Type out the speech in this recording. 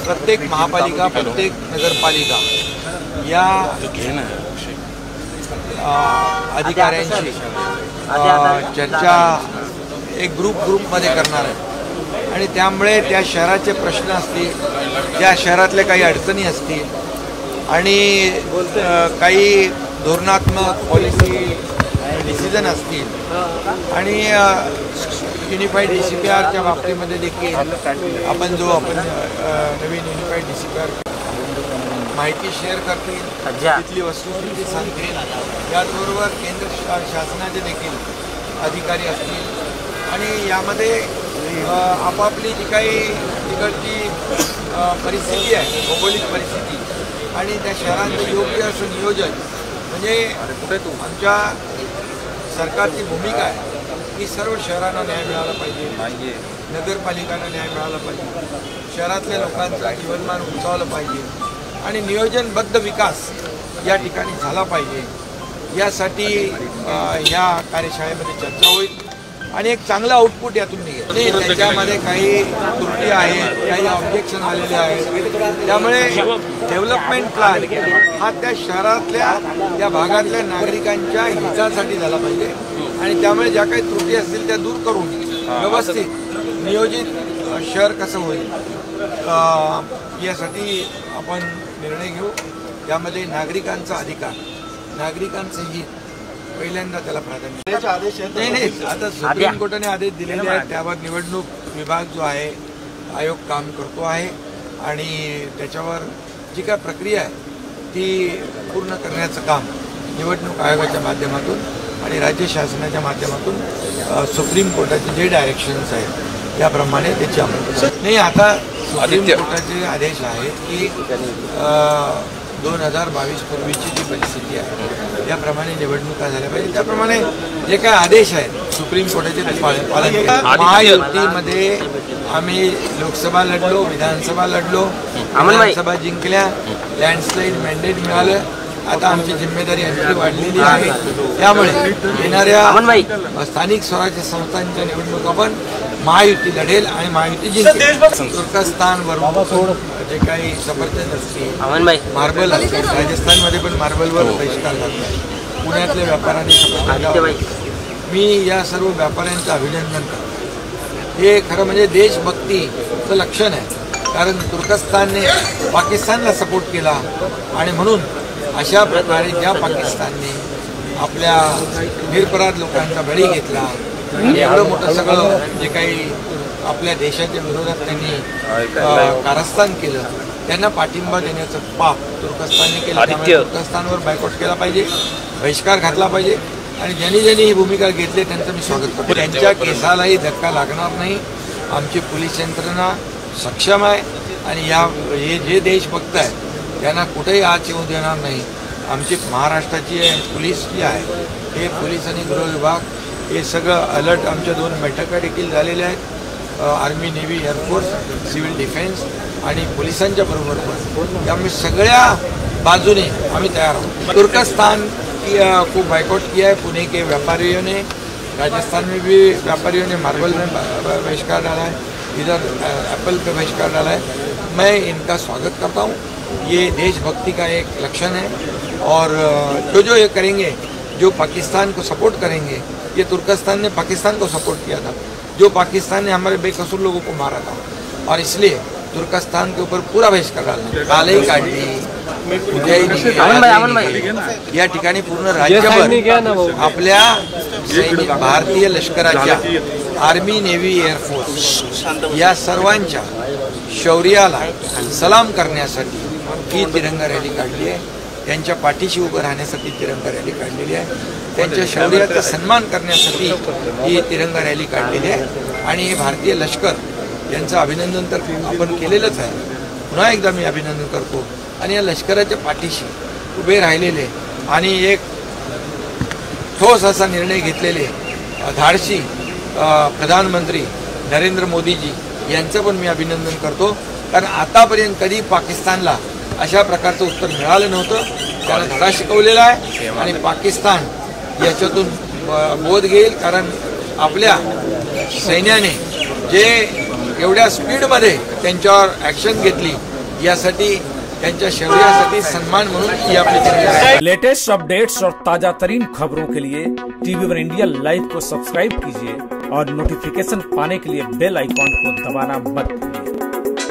प्रत्येक महापालिका, प्रत्येक नगरपालिका या अधिकाऱ्यांची चर्चा एक ग्रुपमध्ये करणार आहे आणि त्यामुळे त्या शहराचे प्रश्न असतील, त्या शहरातल्या काही अडचणी असतील आणि काही धोरणात्मक पॉलिसी डिसिजन असतील आणि युनिफाईड DCPRच्या बाबतीमध्ये देखील आपण नवीन युनिफाईड DCPR माहिती शेअर करतील, तिथली वस्तुस्थिती सांगतील, त्याचबरोबर केंद्र शासनाचे देखील अधिकारी असतील आणि यामध्ये आपापली जी काही तिकडची परिस्थिती आहे, भौगोलिक परिस्थिती आणि त्या शहरांचं योग्य असं नियोजन म्हणजे आमच्या सरकारची भूमिका आहे की सर्व शहरांना न्याय मिळाला पाहिजे, नगरपालिकांना न्याय मिळाला पाहिजे, शहरातल्या लोकांचं जीवनमान उंचावलं पाहिजे आणि नियोजनबद्ध विकास या ठिकाणी झाला पाहिजे. यासाठी ह्या कार्यशाळेमध्ये चर्चा होईल आणि एक चांगलं आउटपुट यातून निघेल. त्याच्यामध्ये काही त्रुटी आहेत, काही ऑब्जेक्शन आलेले आहेत, त्यामुळे डेव्हलपमेंट प्लॅन हा त्या शहरातल्या त्या भागातल्या नागरिकांच्या हितासाठी झाला पाहिजे आणि त्यामुळे ज्या काही त्रुटी असतील त्या दूर करून व्यवस्थित नियोजित शहर कसं होईल यासाठी आपण निर्णय घेऊ. त्यामध्ये नागरिकांचा अधिकार, नागरिकांचं हित पहिल्यांदा त्याला प्राधान्य. नाही, आता सुप्रीम कोर्टाने आदेश दिलेले आहेत, त्यावर निवडणूक विभाग जो आहे आयोग काम करतो आहे आणि त्याच्यावर जी काय प्रक्रिया आहे ती पूर्ण करण्याचं काम निवडणूक आयोगाच्या माध्यमातून आणि राज्य शासनाच्या माध्यमातून सुप्रीम कोर्टाचे जे डायरेक्शन्स आहेत त्याप्रमाणे त्याची अंमलबजावणी. नाही, आता सुप्रीम कोर्टाचे आदेश आहेत की 2022 पूर्वीची जी परिस्थिती आहे त्याप्रमाणे निवडणुका झाल्या पाहिजे, त्याप्रमाणे जे काय आदेश आहेत सुप्रीम कोर्टाचे ते पालन केले. महायुतीमध्ये आम्ही लोकसभा लढलो, विधानसभा लढलो, विधानसभा जिंकल्या, लँडस्लाईड मॅन्डेट मिळालं. आता आमची जिम्मेदारी आणखी वाढलेली आहे, त्यामुळे येणाऱ्या स्थानिक स्वराज्य संस्थांच्या निवडणुका पण महायुती लढेल आणि महायुती जिंकेल. तुर्कस्तानवरून जे काही सफरचंद असतील, मार्बल असतील, राजस्थानमध्ये पण मार्बलवर बहिष्कार घातला आहे, पुण्यातल्या व्यापाऱ्यांनी सफरचंद. मी या सर्व व्यापाऱ्यांचं अभिनंदन करतो. हे खरं म्हणजे देशभक्तीचं लक्षण आहे, कारण तुर्कस्तानने पाकिस्तानला सपोर्ट केला आणि म्हणून अशा प्रकारे ज्या पाकिस्तानने आपल्या निरपराध लोकांचा बळी घेतला आणि एवढं मोठं सगळं जे काही आपल्या देशाच्या विरोधात त्यांनी कारस्थान केलं, त्यांना पाठिंबा देण्याचं पाप तुर्कस्तानने केलं. त्यामुळे तुर्कस्तानवर बायकॉट केला पाहिजे, बहिष्कार घातला पाहिजे आणि ज्यांनी ही भूमिका घेतली त्यांचं मी स्वागत करतो. त्यांच्या केसालाही धक्का लागणार नाही. आमची पोलीस यंत्रणा सक्षम आहे आणि हे जे देशभक्त आहे त्यांना कुठेही आत येऊ देणार नाही. आमची महाराष्ट्राची पोलीस जी आहे, हे पोलीस आणि गृह विभाग हे सगळं अलर्ट. आमच्या 2 बैठका देखील झालेल्या आहेत, army, navy, air force, civil defence आणि पोलिसांच्या बरोबर पण. त्यामुळे सगळ्या बाजूने आम्ही तयार आहोत. तुर्कस्तान को बाइकआउट किया है पुणे के व्यापारियों ने, राजस्थान में भी व्यापारियों ने मार्बल में बहिष्कार डाला है, इधर एप्पल पे बहिष्कार डाला है. मैं इनका स्वागत करता हूँ. ये देशभक्ति का एक लक्षण है और जो ये करेंगे, जो पाकिस्तान को सपोर्ट करेंगे, ये तुर्कस्तान ने पाकिस्तान को सपोर्ट किया था, जो पाकिस्तान ने हमारे बेकसूर लोगों को मारा था और इसलिए तुर्कस्तान के ऊपर पूरा बहिष्कार डालना. कालही काढली, या ठिकाणी पूर्ण राज्यभर आपल्या सैनिक, भारतीय लष्कराच्या, आर्मी, नेव्ही, एअरफोर्स या सर्वांच्या शौर्याला सलाम करण्यासाठी ही तिरंगा रॅली काढली आहे. त्यांच्या पाठीशी उभं राहण्यासाठी तिरंगा रॅली काढलेली आहे. त्यांच्या शौर्याचा सन्मान करण्यासाठी ही तिरंगा रॅली काढलेली आहे आणि हे भारतीय लष्कर यांचं अभिनंदन तर आपण केलेलंच आहे. पुन्हा एकदा मी अभिनंदन करतो आणि या लष्कराच्या पाठीशी उभे राहिलेले आणि एक ठोस असा निर्णय घेतलेले धाडसी प्रधानमंत्री नरेंद्र मोदीजी यांचं पण मी अभिनंदन करतो. कारण आतापर्यंत कधी पाकिस्तानला अशा प्रकारचं उत्तर मिळालं नव्हतं. त्याला धडा शिकवलेला आहे आणि पाकिस्तान याच्यातून बोध घेईल. कारण आपल्या सैन्याने जे एवढ्या स्पीडमध्ये त्यांच्यावर ॲक्शन घेतली यासाठी त्यांच्या शौर्यासाठी सन्मान म्हणून ही आपली चिन्ह आहे। लेटेस्ट अपडेट्स और ताजा तरीन खबरों के लिए TV1 इंडिया लाइव को सब्सक्राइब कीजिए और नोटिफिकेशन पाने के लिए बेल आइकॉन को दबाना मत भूलिए।